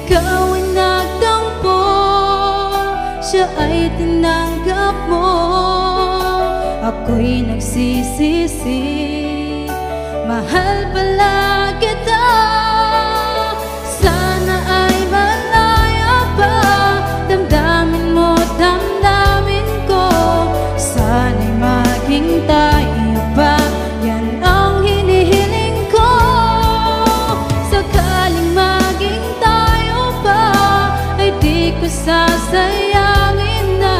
ikaw ay nagtampo, siya ay tinanggap mo. Ako'y nagsisisi, mahal pala kita. Sana ay malaya pa, damdamin mo, damdamin ko. Sana'y maging tayo pa, yan ang hinihiling ko. Sakaling maging tayo pa, ay di ko sasayangin na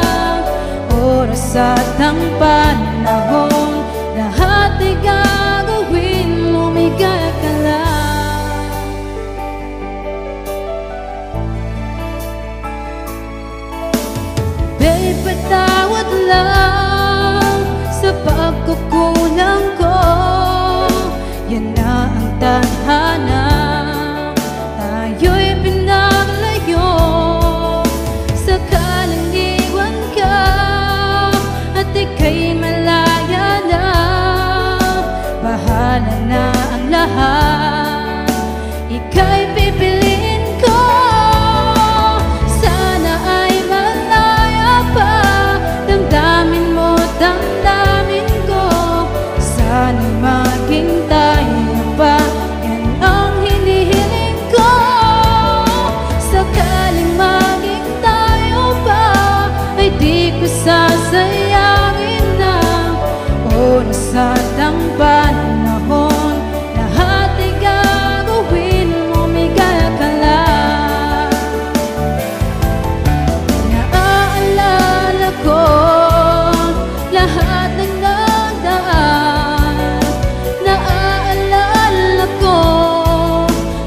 oras at ang panahon. Lahat ay gagawin, lumigaya ka lang. Babe, patawad lang sa pagkukulang ko. Yan na ang tadhana, tayo'y pinaglayo. Sakaling iwan ka at ika'y malaya na, bahala na ang lahat, ika'y pipiliin ko. Sana ay malaya pa, damdamin mo, damdamin ko. Sana'y maging tayo pa, yan ang hinihiling ko. Sakaling maging tayo pa, ay di ko sasayangin na oras at ang panahon. Lahat ay gagawin, lumigaya ka lang. Naaalala ko lahat ng nagdaan, naaalala ko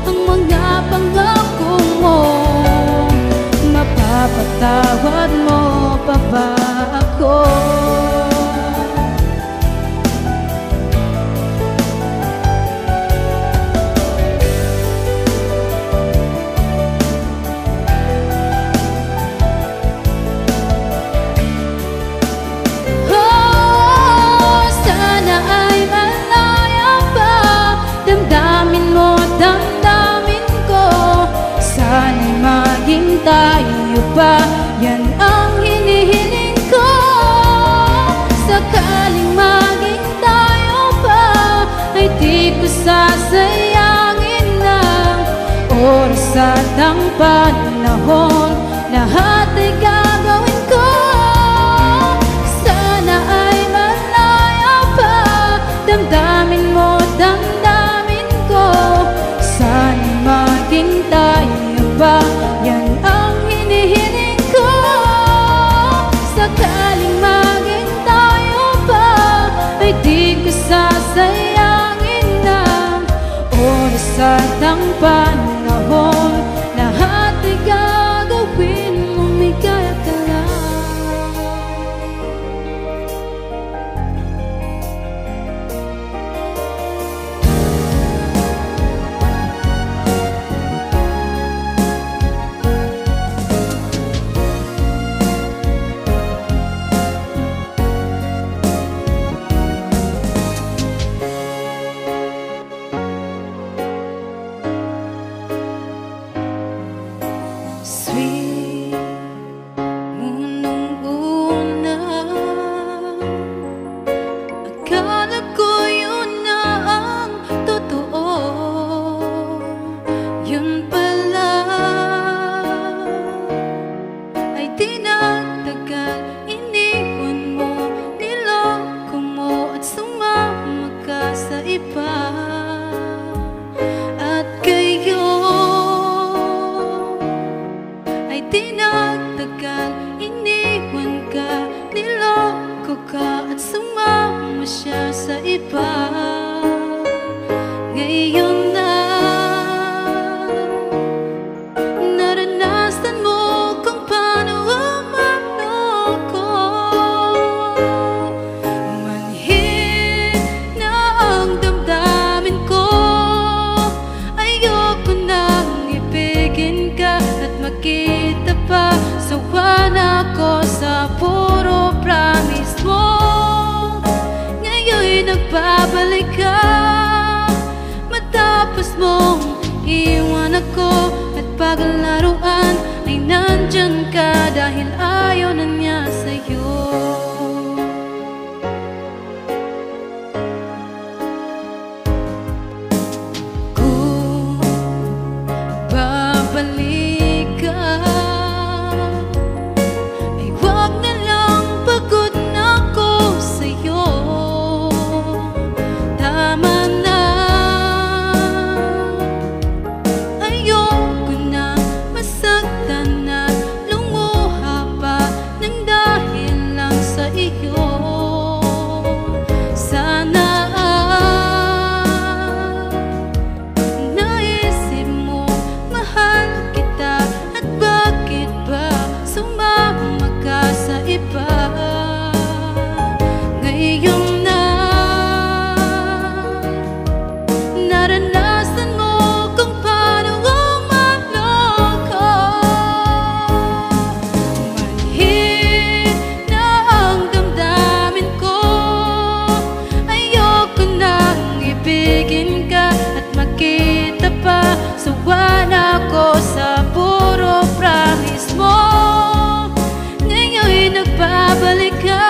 ang mga pangako mo. Mapapatawad mo pa ba ako? Tayo pa, yan ang hinihiling ko. Sakaling maging tayo pa, ay di ko sasayangin ng oras at ang panahon. Lahat ay gagawin ko. Sana ay malaya pa, damdamin mo, damdamin ko. Sana'y maging tayo pa, yan ang hinihiling ko. Sakaling maging tayo pa, ay di ko sasayangin ng oras at ang panahon. Lahat ay gagawin, lumigaya ka lang. Sweet mo nung una, akala ko yun na ang totoo. Yun pala ay di nagtagal, iniwan mo, niloko mo at sumama ka sa iba. At kayo di nagtagal, iniwan ka, niloko ka at sumama siya sa iba. Ngayon na naranasan mo kung paano manoko, manhid na ang damdamin ko. Ayoko nang ibigin ka at makita pa, sawa na ako sa puro promise mo. Ngayon'y nagbabalik ka, matapos mong iwan ako at paglaruan ay nandyan ka dahil ayaw na niya sa'yo. Kung babalik ka, ay wag na lang, pagod na ako sa'yo. Tama na, ayoko na masaktan na lumuha pa ng dahil lang sa iyo. Sana naisip mo mahal kita, at bakit ba sumama ka sa iba? Ngayon na naranasan mo kung paano umaloko. Manhid na ang damdamin ko, ayoko nang ibigin ka at makita pa. Sawa na ako sa puro promise mo. Ngayon'y nagbabalik ka,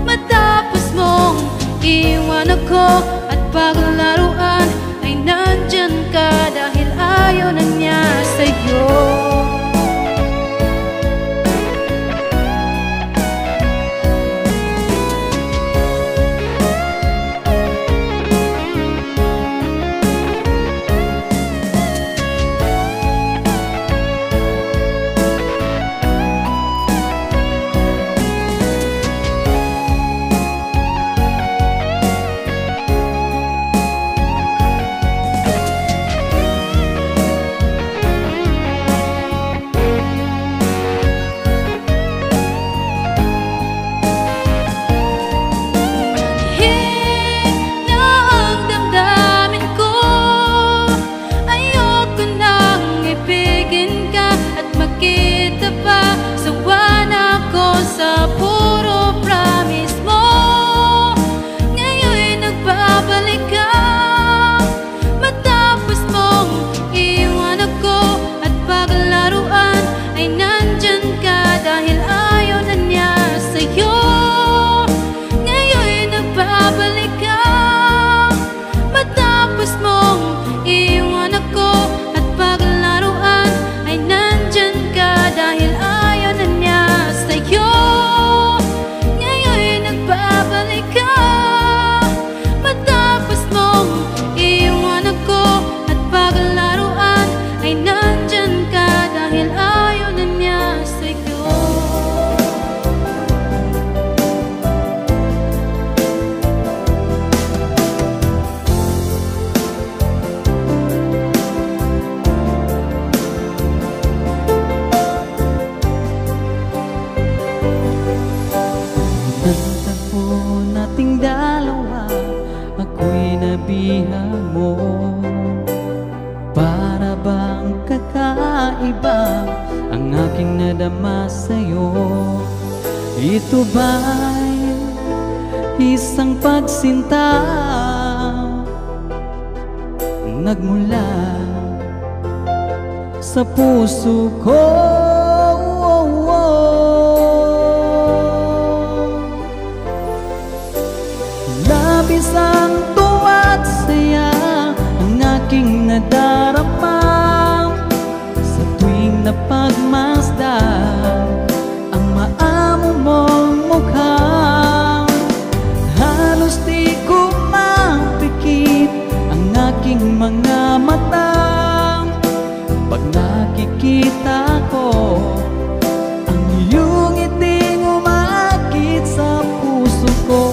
matapos mong iwan ako. At paglaruan ay nandyan ka dahil ayaw na niya sa'yo. Sa puro promise mo, ngayon'y nagbabalik ka, matapos mong iwan ako. At paglaruan ay nandyan ka dahil ayaw na niya sa'yo. Ngayon'y nagbabalik ka, matapos mong iwan ako. At paglaruan ay nandyan ka dahil ayaw na niya sa'yo. Nagtagpo nating dalawa, ako'y nabihag mo. Para bang kakaiba ang aking nadama sa'yo? Ito ba'y isang pagsinta nagmula sa puso ko? Labis ang tuwa at saya ang aking nadarama sa tuwing napagmasdan ang maamo mong mukha. Halos di ko mapikit ang aking mga mata pag nakikita ko ang iyong ngiting umaakit sa puso ko.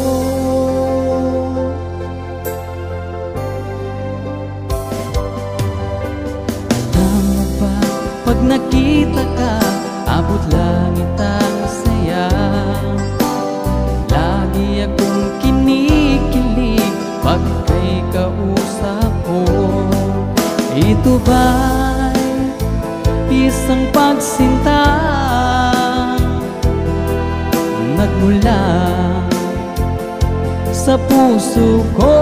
Pag nakita ka, abot langit ang saya. Lagi akong kinikilig pag kay kausap ko. Ito ba'y isang pagsinta nagmula sa puso ko?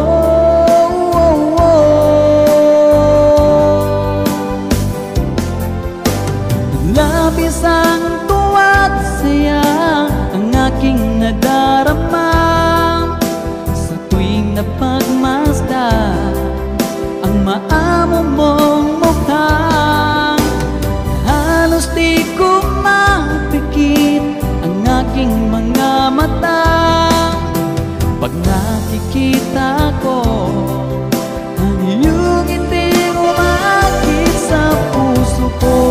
makita ko ang iyong ngiting umakit sa puso ko.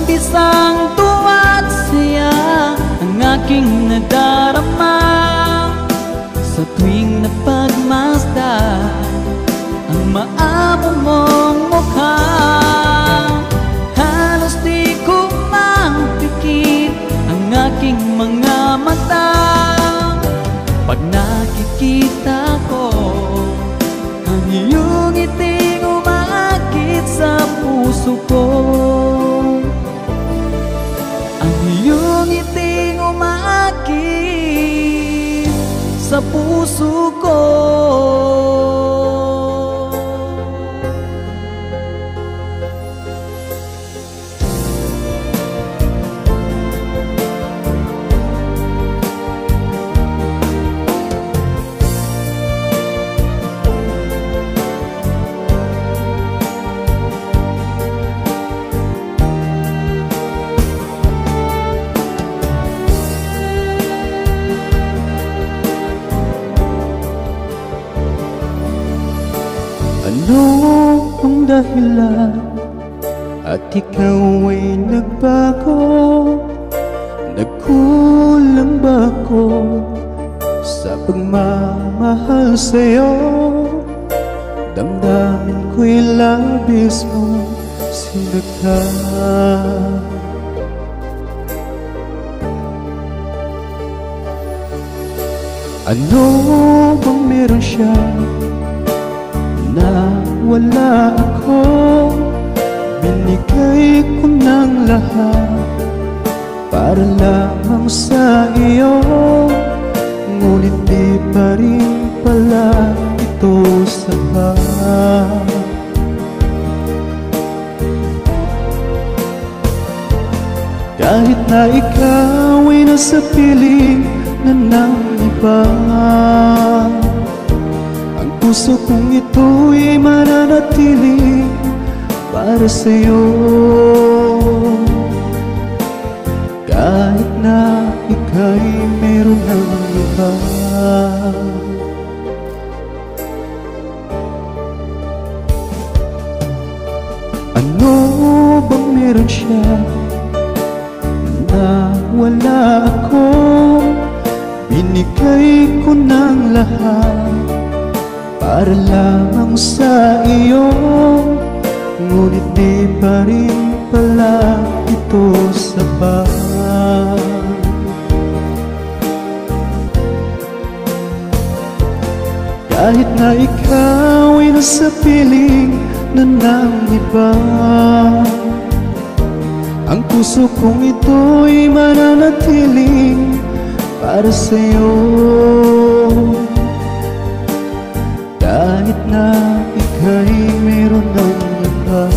Isang tuwa at saya ang aking nadarama sa tuwing napagmasdan ang maamo mong mukha. Halos di ko mapikit ang aking mga mata pag nakikita ko ang iyong ngiting umaakit sa puso ko. Iyong ngiting umaakit sa puso ko. Ano ang dahilan at ikaw ay nagbago? Nagkulang ba ako sa pagmamahal sa'yo? Damdamin ko'y labis mo sinagta. Ano bang meron siya na wala ako? Binigay ko ng lahat para lamang sa iyo, ngunit di pa rin pala ito sapat. Kahit na ikaw ay nasa piling na ng iba, puso kong ito'y mananatili para sa'yo. Kahit na ika'y meron ng iba. Ano bang meron siya na wala ako? Binigay ko ng lahat para lamang sa iyo, ngunit di pa rin pala ito sapat. Kahit na ikaw ay nasa piling na ng iba, ang puso kong ito'y mananatiling para sa'yo. Kahit na ika'y meron ng iba.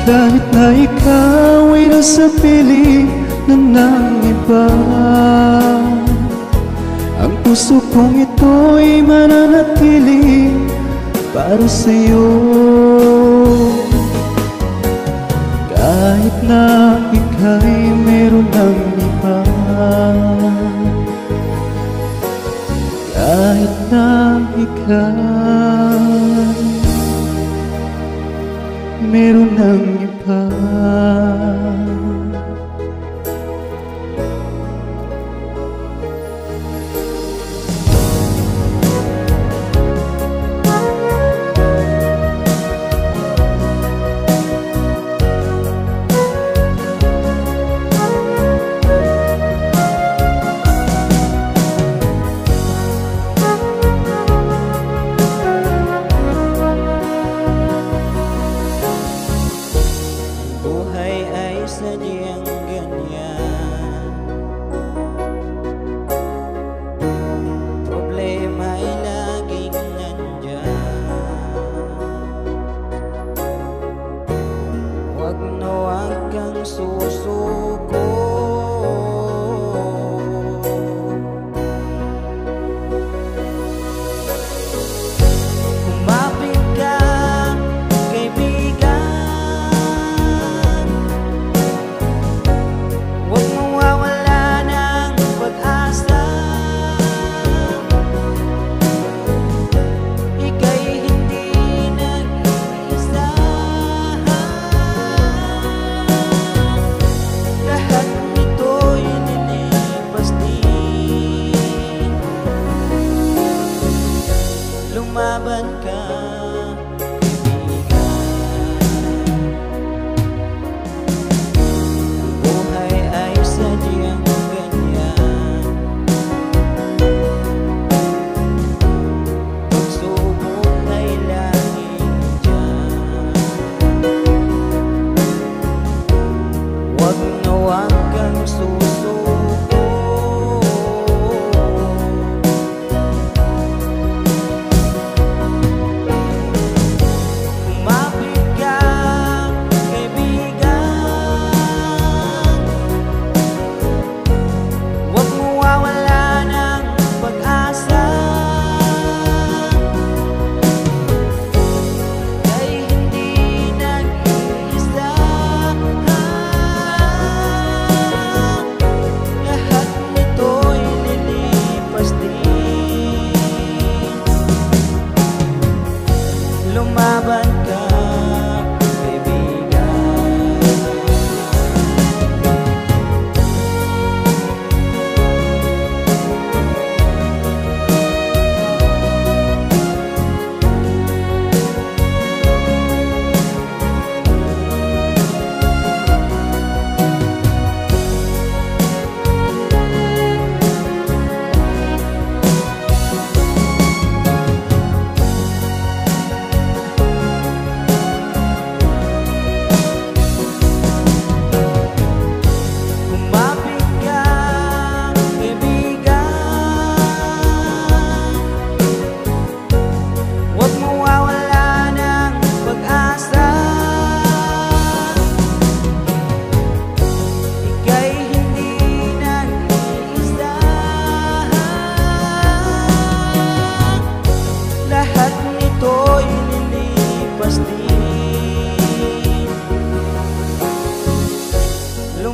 Kahit na ikaw ay nasa piling na ng iba, ang puso kong ito'y mananatili para sa'yo. Kahit na ika'y meron ng iba, kahit na ika'y meron ng iba.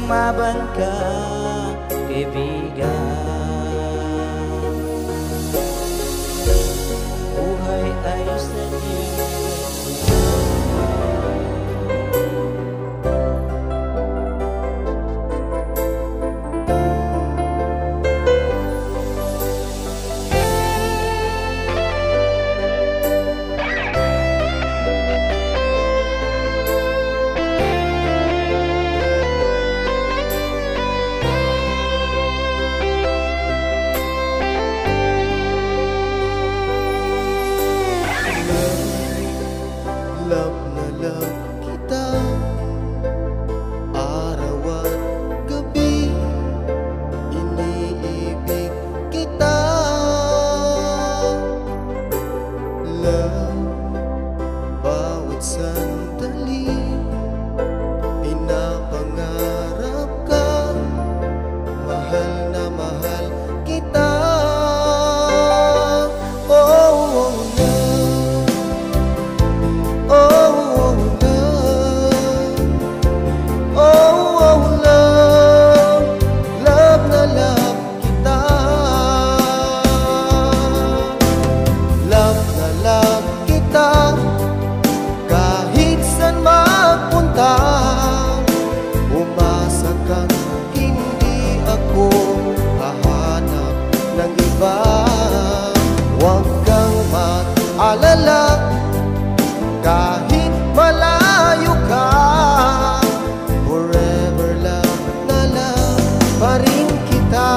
lumaban ka, kaibigan. Buhay ay sadyang love na love kita, araw at gabi, iniibig kita. Love, bawat sandali, pinapangarap ka, mahal na mahal kita. Oh, love, oh, love, oh, love, love na love kita. Love na love kita, kahit saan magpunta. Umasa kang hindi ako hahanap ng iba. Huwag kang mag-alala, kahit malayo ka. Forever love na love pa rin kita.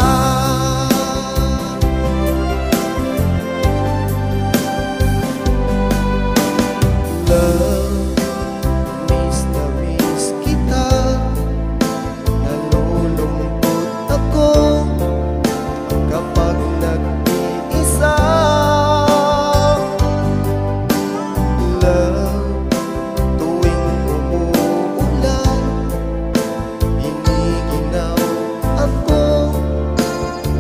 Love, miss na miss kita, nalulungkot ako kapag nag-iisa. Love, tuwing umuulan, hinihinaw ako,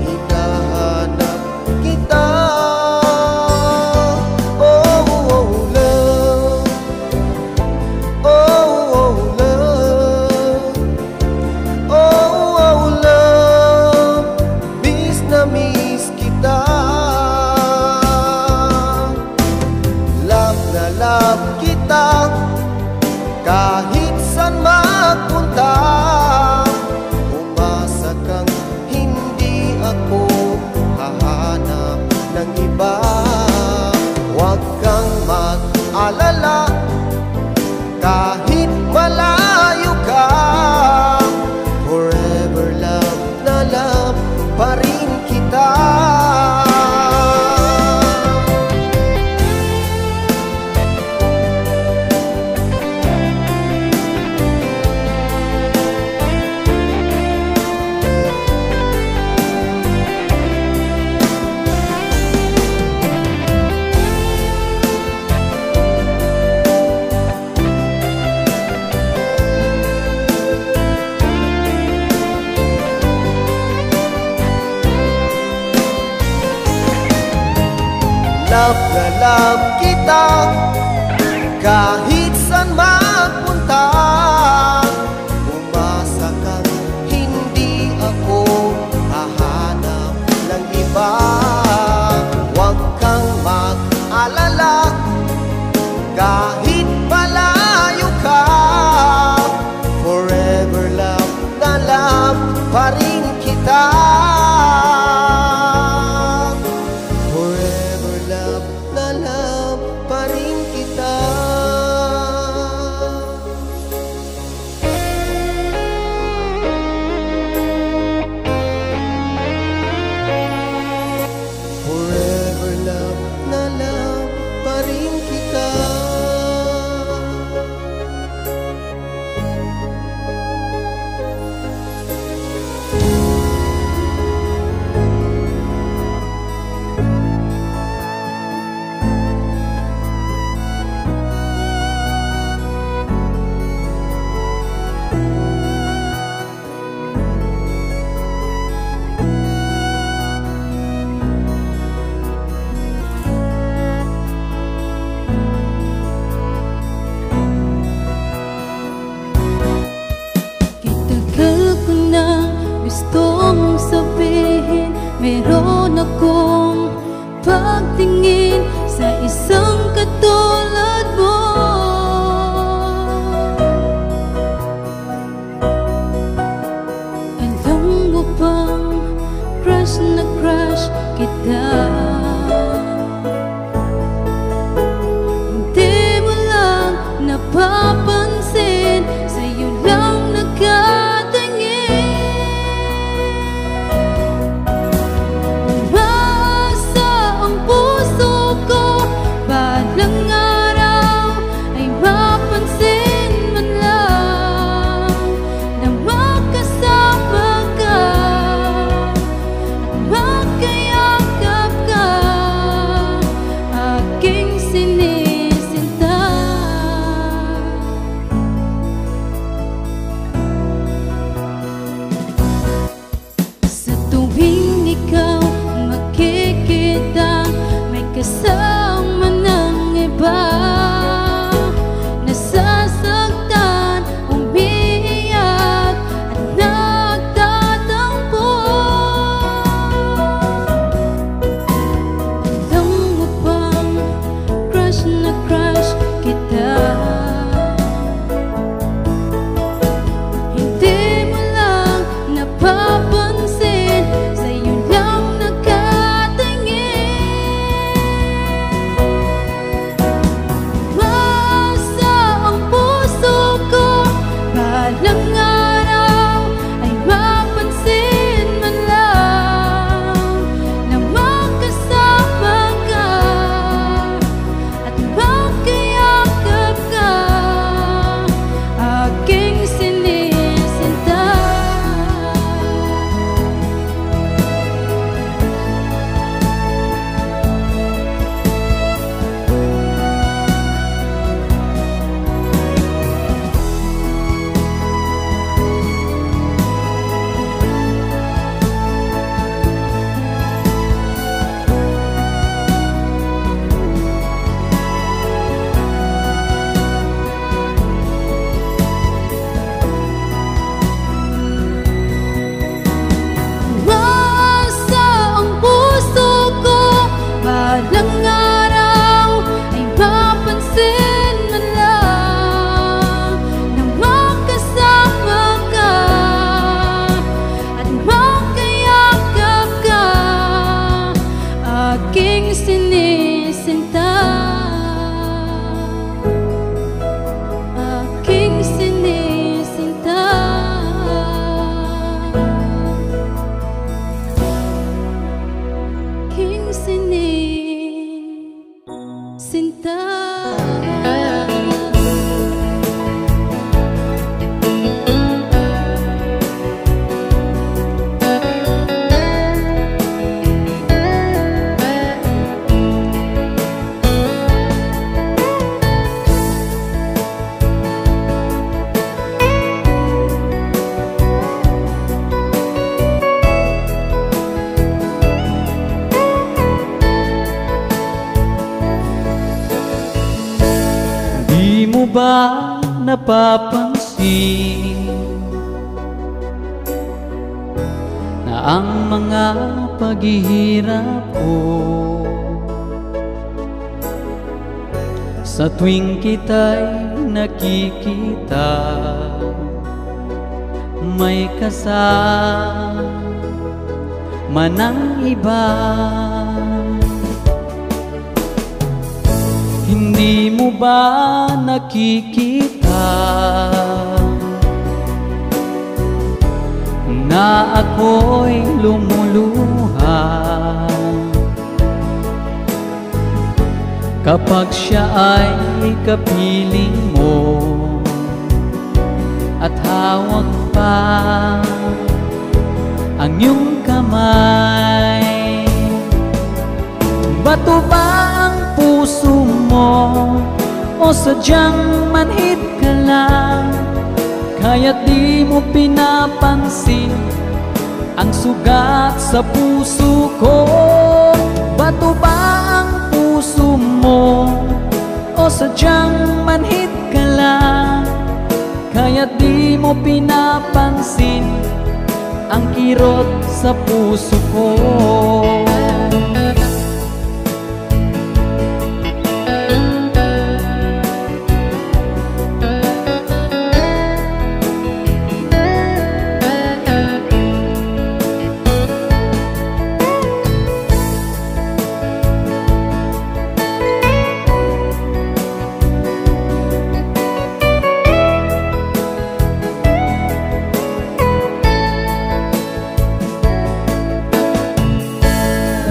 hinahanap kita. Oh, love, oh, love, oh, love, miss na miss kita. Love na love kita, kahit saan magpunta. Umasa kang hindi ako hahanap ng iba. Huwag kang mag-alala, kahit malayo ka. Forever love na love pa rin kita. Love na love kita, kahit saan magpunta. Umasa kang hindi ako hahanap ng iba. Huwag kang mag-alala, kahit malayo ka. Forever love na love pa rin kita. Forever love na love akong pagtingin sa isang katulad mo. Alam mo bang crush na crush kita? Hindi mo lang napapansin, sa'yo lang nakatingin. Umasa ang puso ko, balang araw ay mapansin man lang na makasama ka at magkayakap ka, aking sinisinta. Sa tuwing ikaw makikita, may kasama ng iba, nasasaktan, umiiyak at nagtatampo. Alam mo bang crush na crush kita? Hindi mo lang napapansin, sa'yo lang nakatingin. Umasa ang puso ko, balang araw ay mapansin man lang na makasama ka at magkayakap ka, aking sinisinta. Umasa ang puso ko, balang araw ay mapansin man lang na makasama ka at magkayakap ka, aking sinisinta. Aking sinisinta. Aking sinisinta. Di mo ba napapansin na ang mga paghihirap ko sa tuwing kita'y nakikita, may kasama ng iba? Hindi mo ba nakikita na ako'y lumuluha kapag siya ay kapiling mo at hawak pa ang iyong kamay? Bato ba ang puso mo o sadyang manhid ka lang, kaya't di mo pinapansin ang sugat sa puso ko? Bato ba ang puso mo o sadyang manhid ka lang, kaya't di mo pinapansin ang kirot sa puso ko?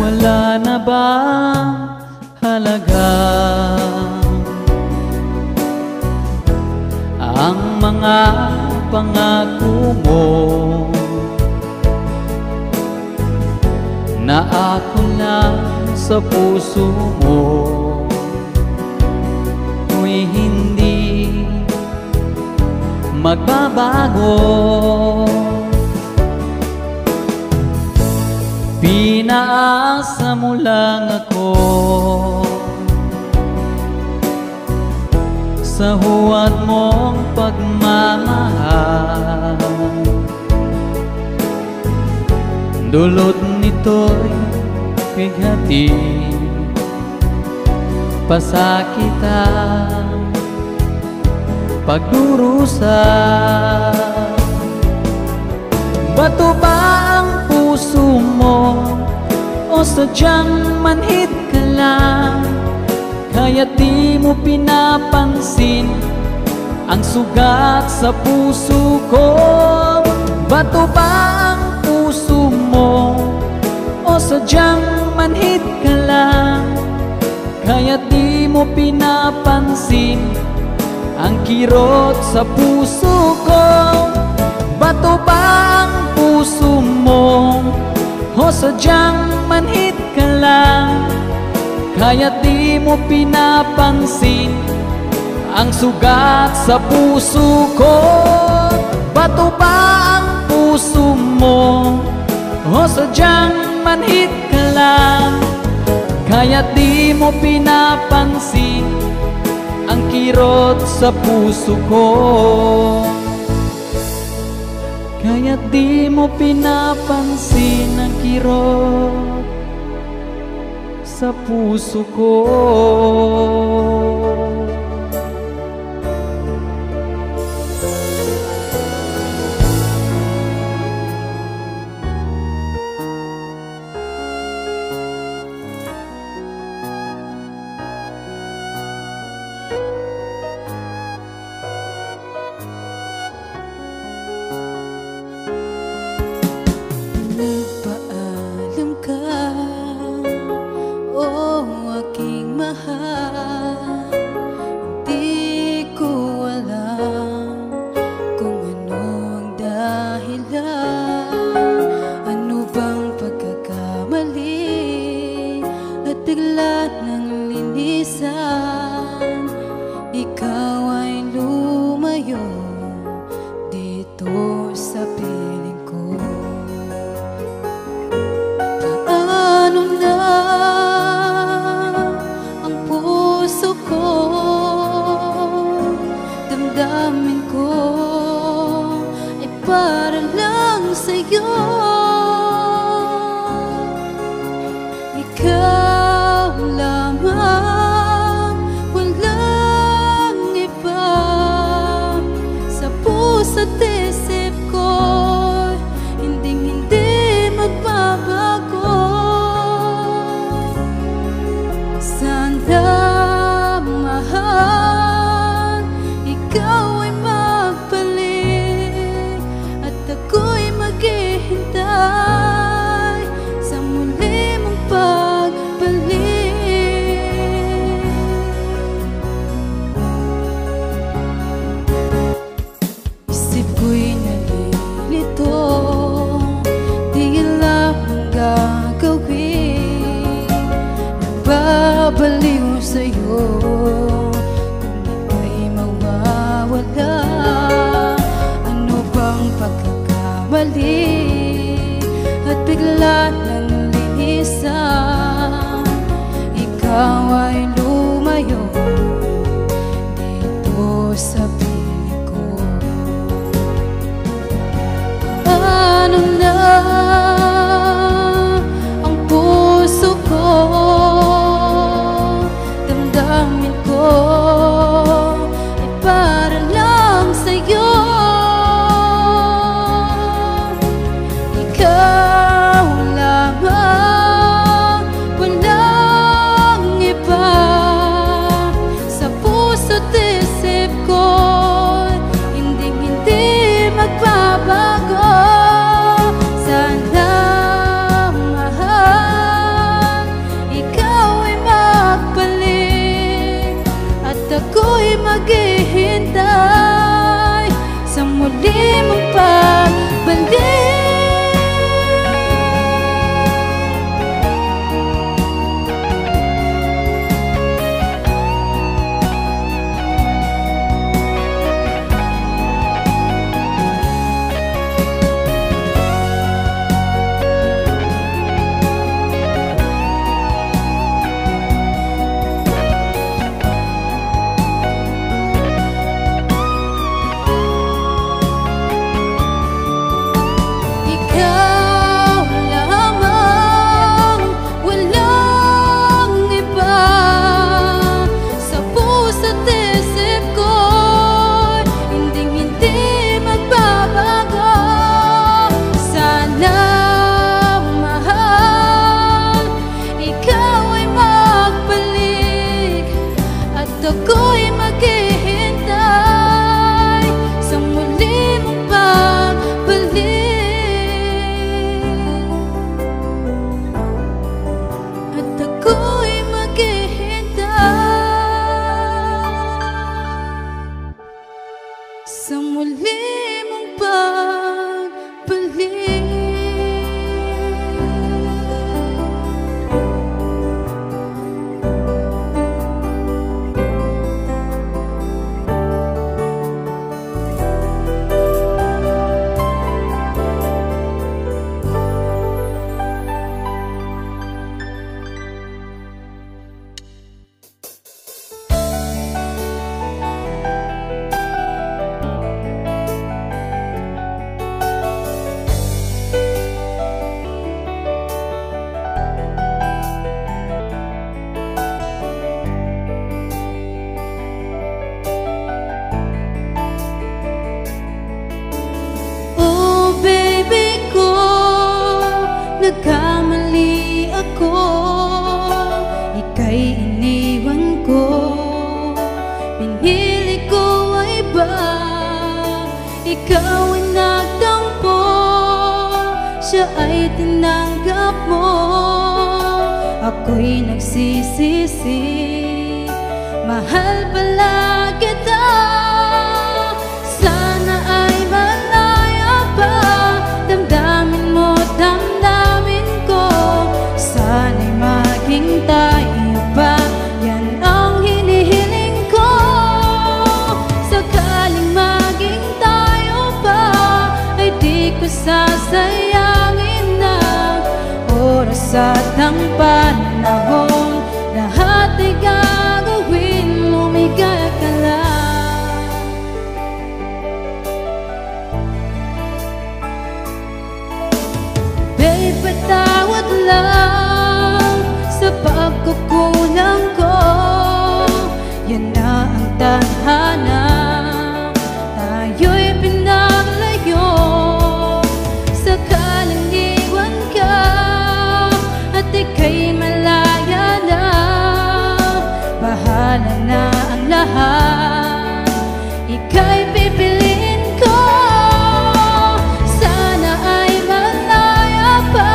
Wala na ba halaga ang mga pangako mo na ako lang sa puso mo? Ko'y hindi magbabago. Pinaasa mo lang ako sa huwad mong pagmamahal. Dulot nito'y bighati, pasakitan, pagdurusa. Bato ba ang puso mo o sadyang manhid ka lang? Kaya di mo pinapansin ang sugat sa puso ko. Bato ba ang puso mo o sadyang manhid ka lang? Kaya di mo pinapansin ang kirot sa puso ko. Bato ba ang puso mo o sadyang manhid ka lang? Kaya di mo pinapansin ang sugat sa puso ko. Bato ba ang puso mo o sadyang manhid ka lang? Kaya di mo pinapansin ang kirot sa puso ko. Kaya di mo pinapansin ang kirot sa puso ko. Nagpaalam ka, o aking mahal. Hindi ko alam kung ano ang dahilan. Ano bang pagkakamali at bigla ng linisan? Ikaw ay lumayo dito sa piling ko. Ano na ang puso ko, damdamin ko ay para lang sa'yo. Ikaw lamang, walang iba. Sa puso't isip ko, hinding-hindi magbabago. Sana, mahal, ikaw ay magbalik at ako'y maghihintay. sa muli mong pagbalik. Nagkamali ako, ika'y iniwan ko. Pinili ko ay ba, ikaw ay nagtampo. Siya ay tinanggap mo, ako'y nagsisisi. Mahal pala kita, sana ay malaya pa. Damdamin mo, damdamin ko, sana'y maging tayo pa. Yan ang hinihiling ko. Sakaling maging tayo pa, ay di ko sasayangin ang oras at ang panahon. Lahat ay gagawin, lumigay ka lang. Babe, patawad lang sa pagkukulang ko. Yan na ang tadhana, tayo'y pinaglayo. Sakaling iwan ka at ika'y malaya na, bahala na ang lahat, ika'y pipiliin ko. Sana ay malaya pa,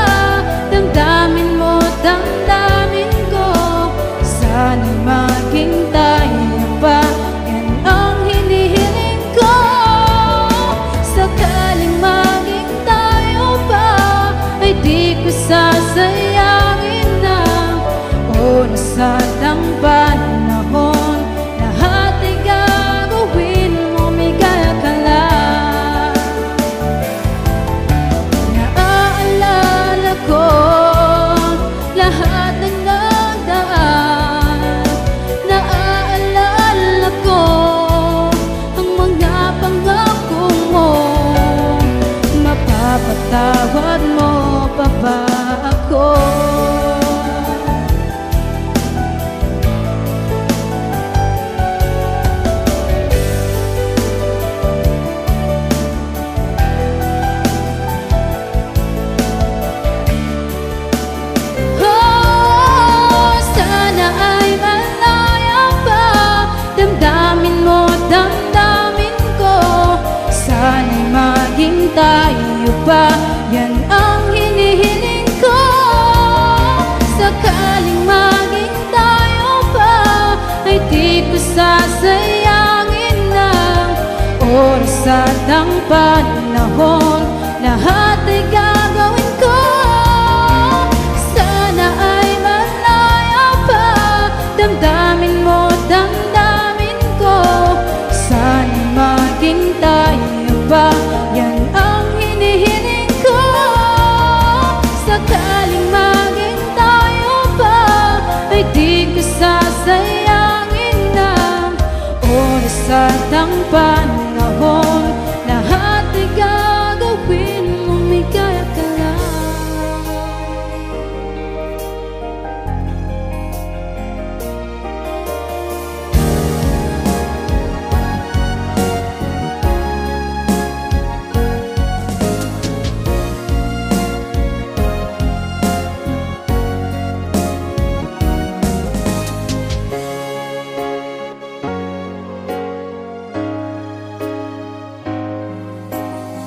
damdamin mo, damdamin ko, sana'y maging tayo pa. Yan ang hinihiling ko. Sakaling maging tayo pa, ay di ko sasayangin ang oras at ang panahon. Lahat ay gagawin, umigay ka lang. Naaalala ko lahat ng nagdaan. Naaalala ko ang mga pangako mo. Mapapatawad mo pa ba ako? Sana ay malaya pa, damdamin mo, damdamin ko, sana'y maging tayo pa. Yan ang hinihiling ko. Sakaling maging tayo pa, ay di ko sasayangin ang oras at ang panahon. Lahat ay gagawin ko. Sana ay malaya pa, damdamin mo, damdamin ko, sana'y maging tayo pa. Yan ang hinihiling ko. Sakaling maging tayo pa, ay di ko sasayangin ang oras at ang panahon. Lahat ay gagawin, umigay ka lang.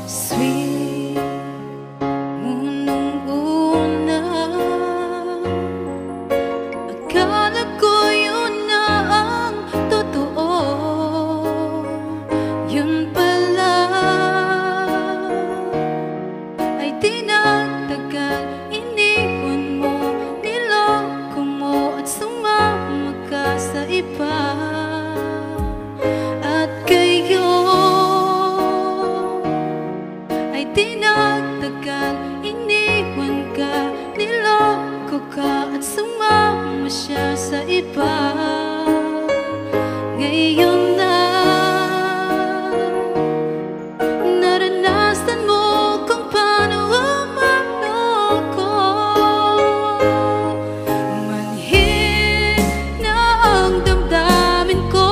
Sweet, unang-una, akala ko yun na ang totoo. Yun pala ay di nagtagal, iniwan mo, niloko mo at sumama ka sa iba. At kayo ay di nagtagal, iniwan ka, niloko ka at sumama siya sa iba. Ngayon na naranasan mo kung paano manloko. Manhid na ang damdamin ko,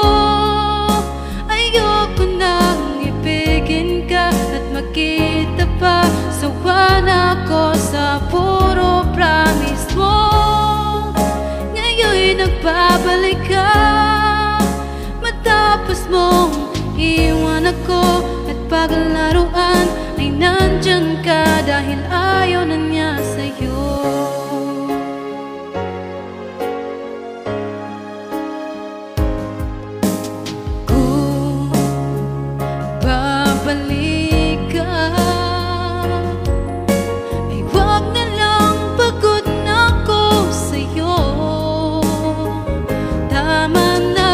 ayoko nang ibigin ka at makita pa. Sawa na ko sa puro promise mo. Ngayon'y nagbabalik ka, matapos mong iwan ako. At paglaruan ay nandyan ka dahil ayaw na niya sa'yo. Kung babalik ka, ay wag na lang, pagod na ako sa'yo. Tama na,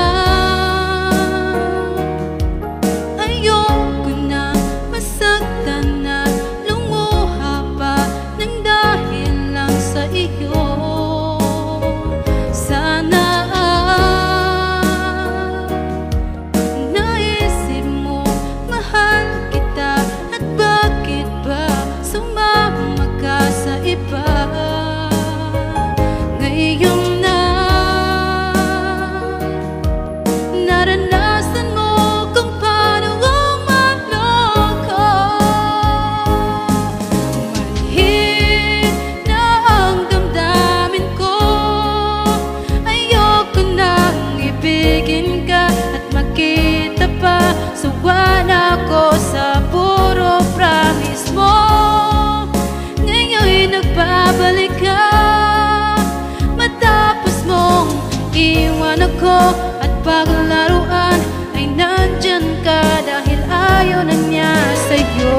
ayoko na masaktan na lumuha pa ng dahil lang sa iyo. Sana naisip mo mahal kita, at bakit ba sumama ka sa iba? Ngayon na naranasan mo kung paano manloko. Manhid na ang damdamin ko, ayoko nang ibigin ka at makita pa. Sawa na ako sa puro promise mo. Ngayon'y nagbabalik ka, matapos mong iwan ako. At paglaruan ay nandyan ka dahil ayaw na niya sa'yo.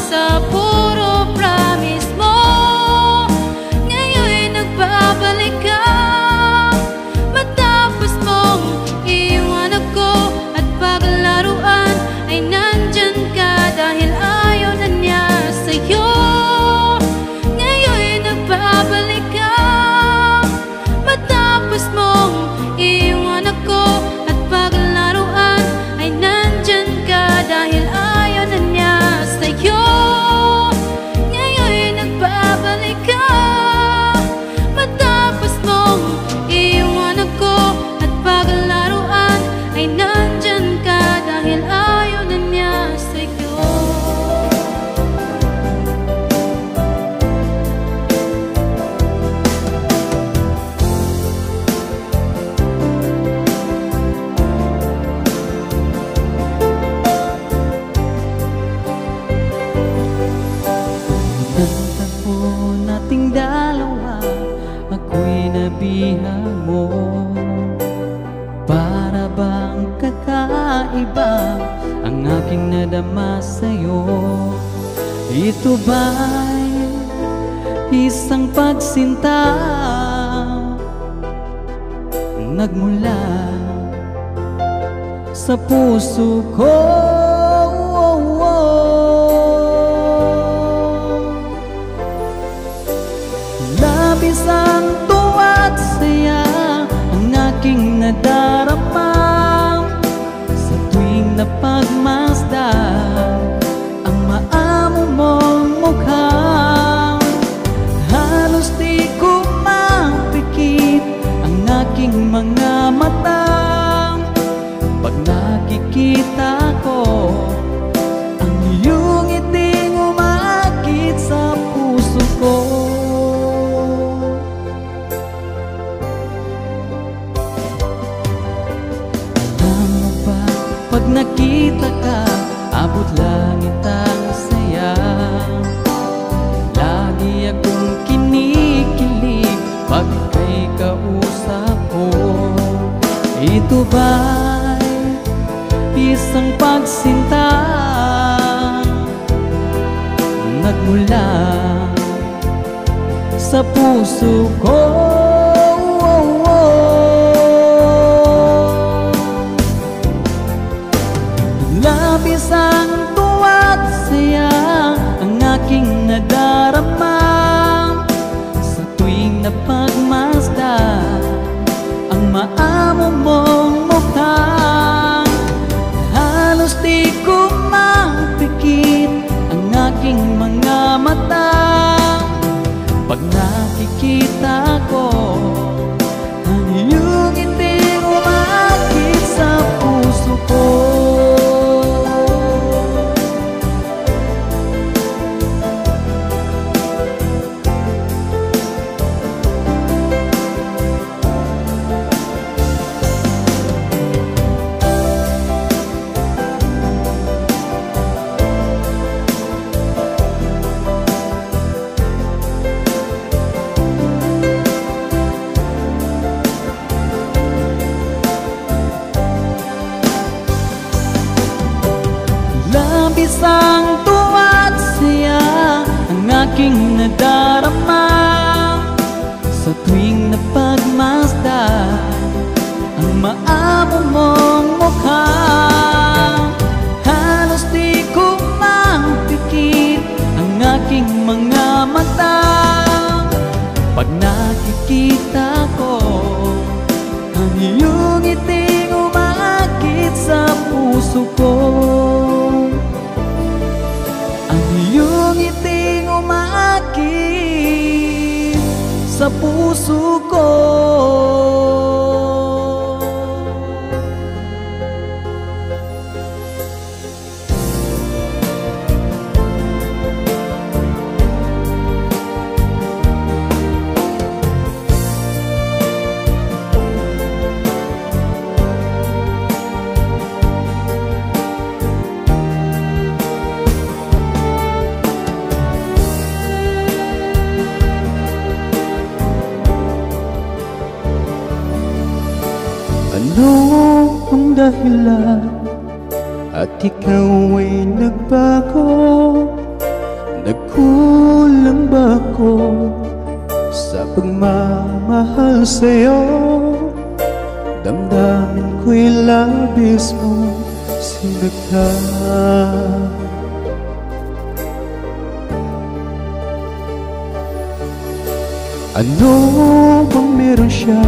Sa puro promise mo. Ngayon'y nagbabalik ka, matapos mong iwan ako. At paglaruan ay nandyan ka dahil ayaw na niya sa'yo. Ngayon'y nagbabalik ka, matapos mong iwan ako. At paglaruan ay nandyan ka dahil ayaw na niya sa'yo. Tagpo nating dalawa, ako'y nabihag mo. Para bang kakaiba ang aking nadama sa'yo? Ito ba'y isang pagsinta nagmula sa puso ko? Labis ang tuwa at saya ang aking nadarama. Pag nakita ka, abot langit ang saya. Lagi akong kinikilig pag ika'y kausap ko. Ito ba'y isang pagsinta nagmula sa puso ko? Labis ang tuwa't saya ang aking nadarama sa tuwing napagmasdan ang maamo mong mukha. Halos di ko mapikit ang aking mga mata pag nakikita ko ang iyong ngiti umakit sa puso ko. Labis ang tuwa't saya ang aking nadarama sa tuwing napagmasdan ang maamo mong mukha. Halos di ko mapikit ang aking mga mata pag nakikita ko ang iyong ngiting umaakit sa puso ko. Iyong ngiting umaakit sa puso ko. Ano ang dahilan at ikaw ay nagbago? Nagkulang ba ako sa pagmamahal sa'yo? Damdamin ko'y labis mo sinagta. Ano bang meron siya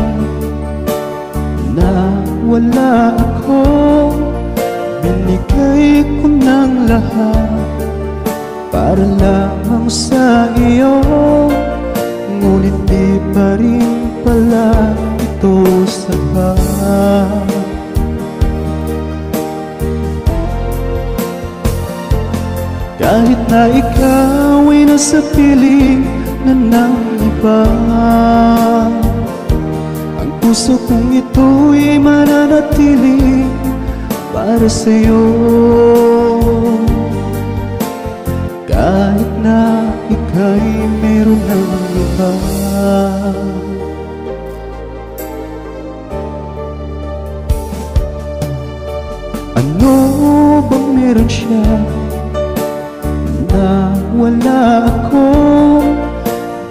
na wala ako? Binigay ko ng lahat para lamang sa iyo, ngunit di pa rin pala ito sapat. Kahit na ikaw ay nasa piling na ng iba, puso kong ito'y mananatili para sa'yo. Kahit na ika'y meron ng iba. Ano bang meron siya na wala ako?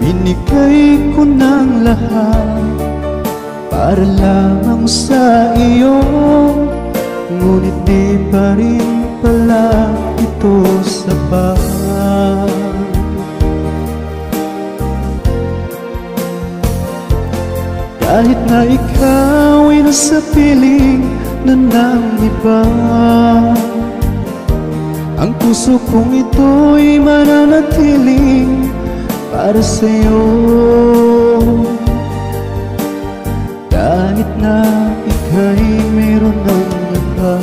Binigay ko ng lahat para lamang sa iyo, ngunit di pa rin pala ito sapat. Kahit na ikaw ay nasa piling na ng iba, ang puso kong ito'y mananatiling para sa'yo. Kahit na ika'y meron ng iba.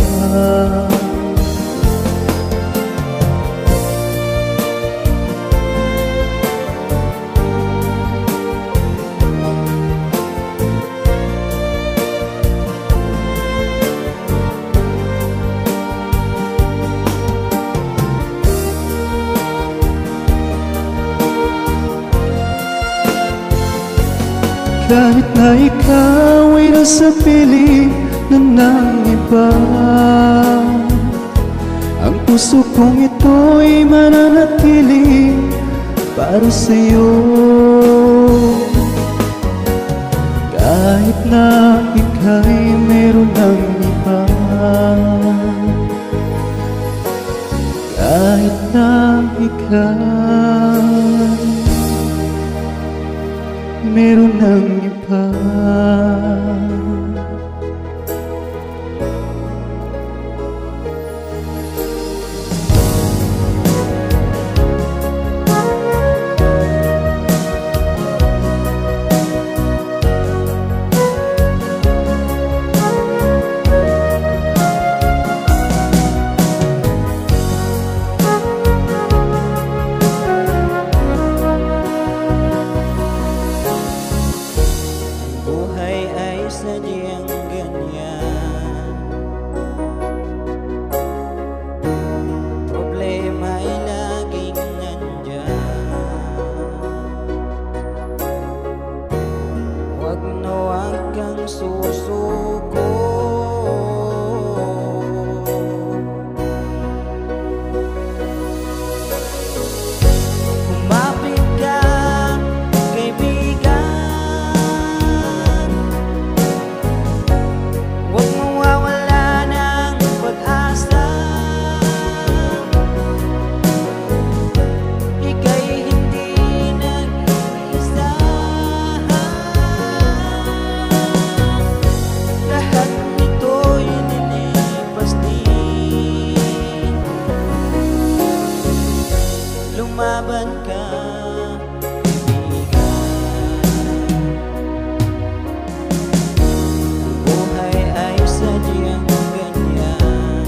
Kahit na ikaw ay nasa piling ng iba, ang puso kong ito'y mananatili para sa'yo. Kahit na ika'y meron ng iba, kahit na ika'y meron ng iba. Sadyang ganyan, problema ay laging nandyan. Huwag na huwag kang susuko, kumapit ka, kaibigan. Lumaban ka, kaibigan. Buhay ay sadyang ganyan,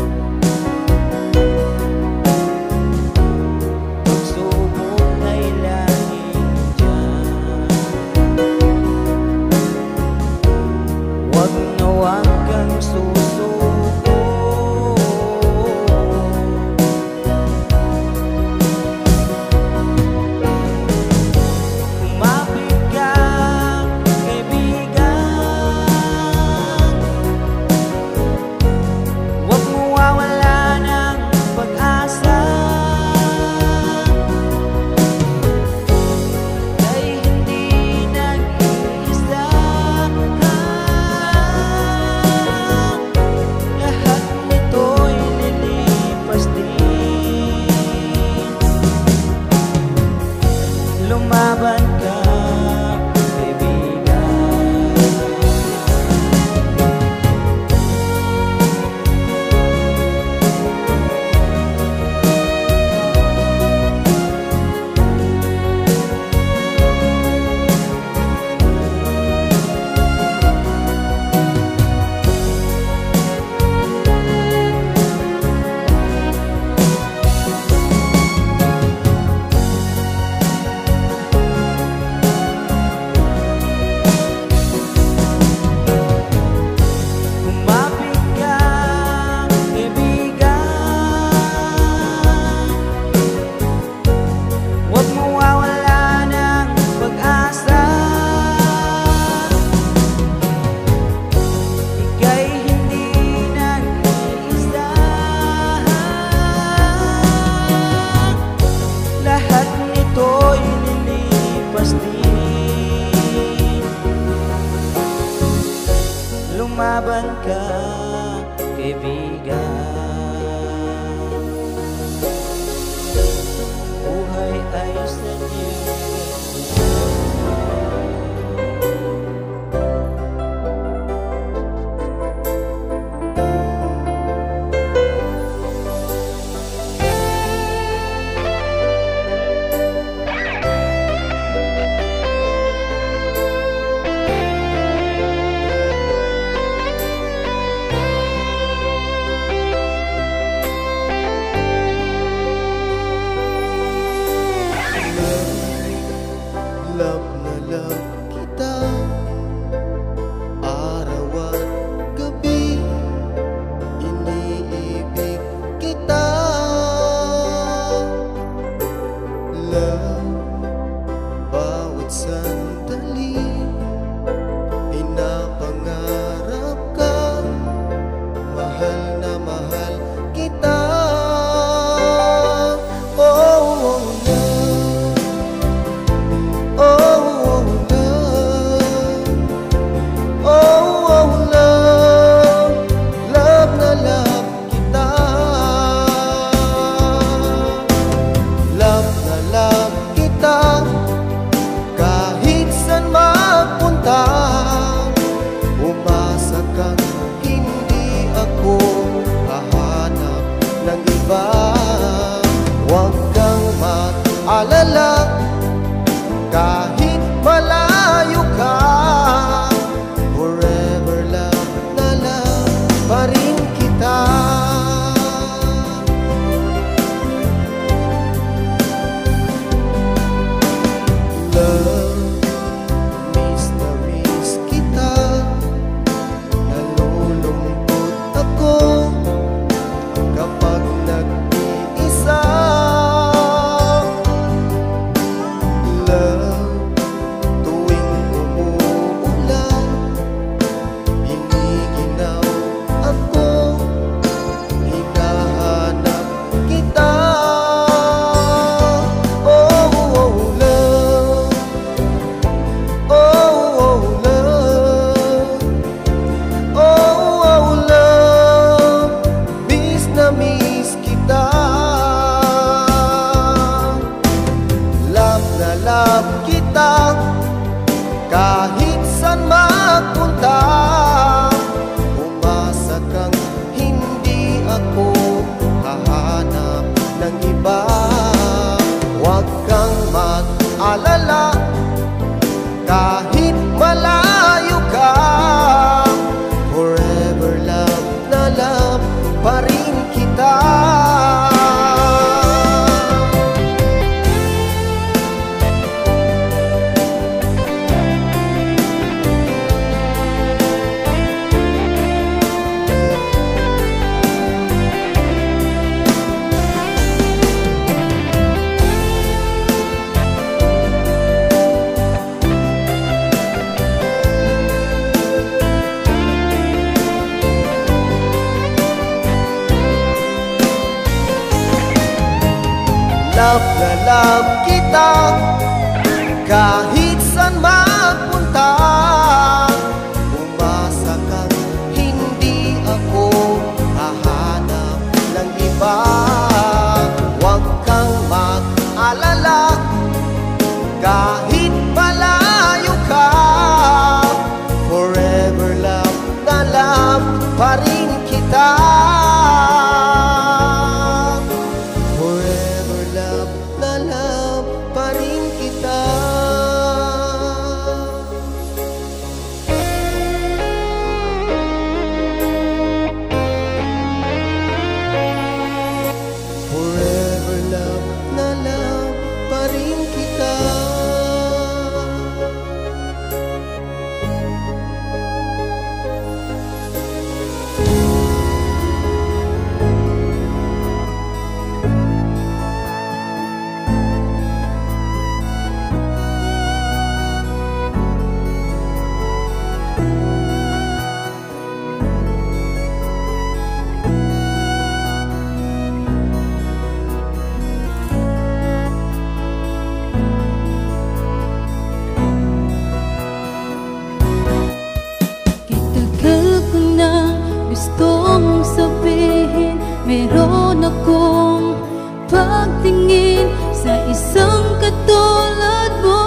pagsubok ay laging dyan. Huwag na huwag kang susuko, lumaban ka, kaibigan. Lumaban ka, kaibigan. Buhay ay sadyang mahal kita. Oh, oh, love. Oh, oh, love. Oh, oh, love. Love na love kita. Love na love kita. Kahit saan magpunta, umasa kang hindi ako hahanap ng iba. Huwag kang mag-alala, kahit malayo ka, forever love na love pa rin kita. Love, miss na miss kita. Nalulungkot ako kapag nag-iisa. Love, tuwing umuulan, hiniginaw ako, hinahanap kita. Oh, oh, love. Oh, oh, love. Oh, oh, love. Miss na miss kita. Love na love kita. Kahit saan magpunta, umasa kang hindi ako hahanap ng iba. Huwag kang mag-alala, kahit malayo ka, forever love na love pa rin kita. Love na love kita. Kahit saan magpunta, umasa kang hindi ako hahanap ng iba. Huwag kang mag-alala, kahit malayo ka, forever love na love pa rin kita. Forever love na love pa rin kita. Forever love na love pa rin kita. Kitagal ko na gustong sabihin, meron akong pagtingin sa isang katulad mo.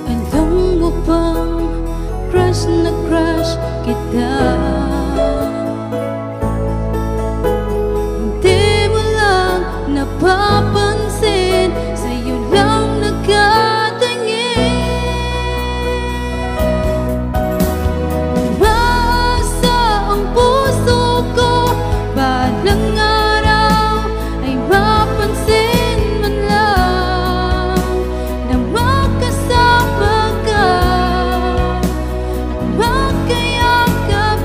Alam mo bang crush na crush kita? Hindi mo lang napapansin, sa'yo lang nagkatingin. Umasa ang puso ko, balang araw ay mapansin man lang na makasama ka at magkayakap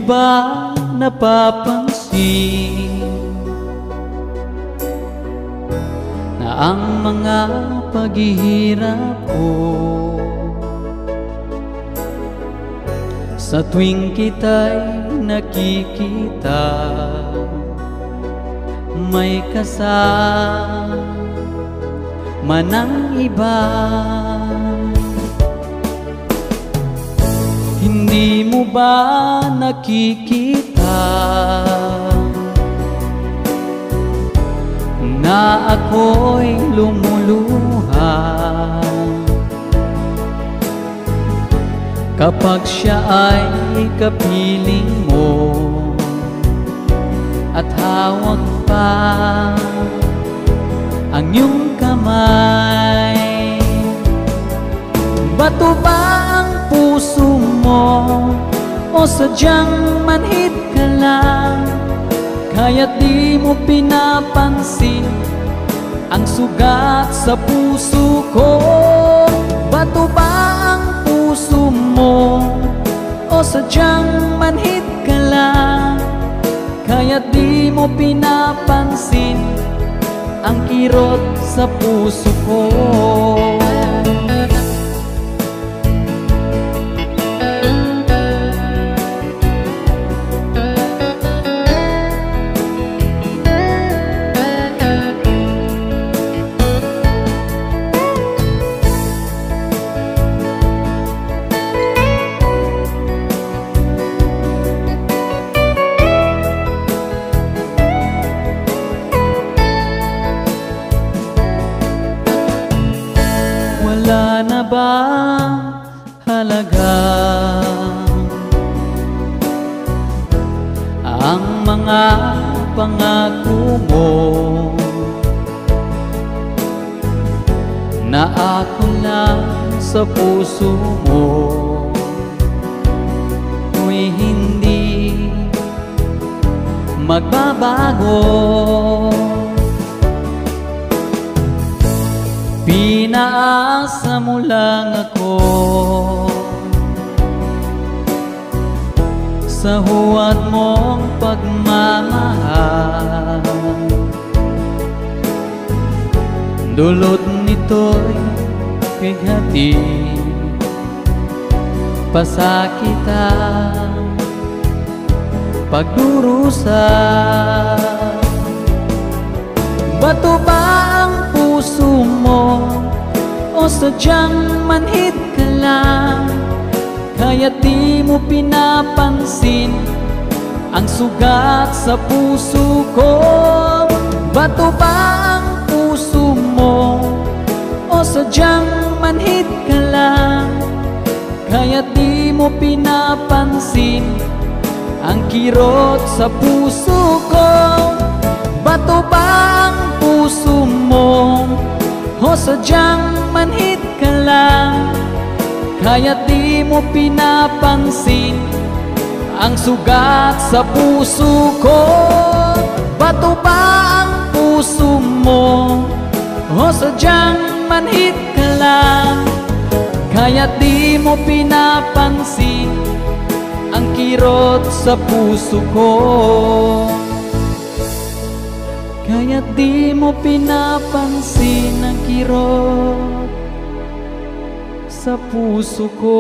ba napapansin na ang mga paghihirap ko sa tuwing kita'y nakikita may kasama ng iba? Hindi mo ba nakikita na ako'y lumuluha kapag siya ay kapiling mo at hawak pa ang iyong kamay? Bato ba ang puso mo o sadyang manhid ka lang? Kaya't di mo pinapansin ang sugat sa puso ko. Bato ba ang puso mo o sadyang manhid ka lang? Kaya't di mo pinapansin ang kirot sa puso ko. Wala na ba halaga ang mga pangako mo na ako lang sa puso mo? Ko'y hindi magbabago. Pinaasa mo lang ako sa huwad mong pagmamahal. Dulot nito'y bighati, pasakitan, pagdurusa. Bato ba ang puso mo o sadyang manhid ka lang? Kaya't di mo pinapansin ang sugat sa puso ko. Bato ba ang puso mo o sadyang manhid ka lang? Kaya't di mo pinapansin ang kirot sa puso ko. Bato ba ang puso mo o sadyang manhid ka lang? Kaya't di mo pinapansin ang sugat sa puso ko. Bato ba ang puso mo o sadyang manhid ka lang? Kaya't di mo pinapansin ang kirot sa puso ko. Kaya't di mo pinapansin ang kirot sa puso ko.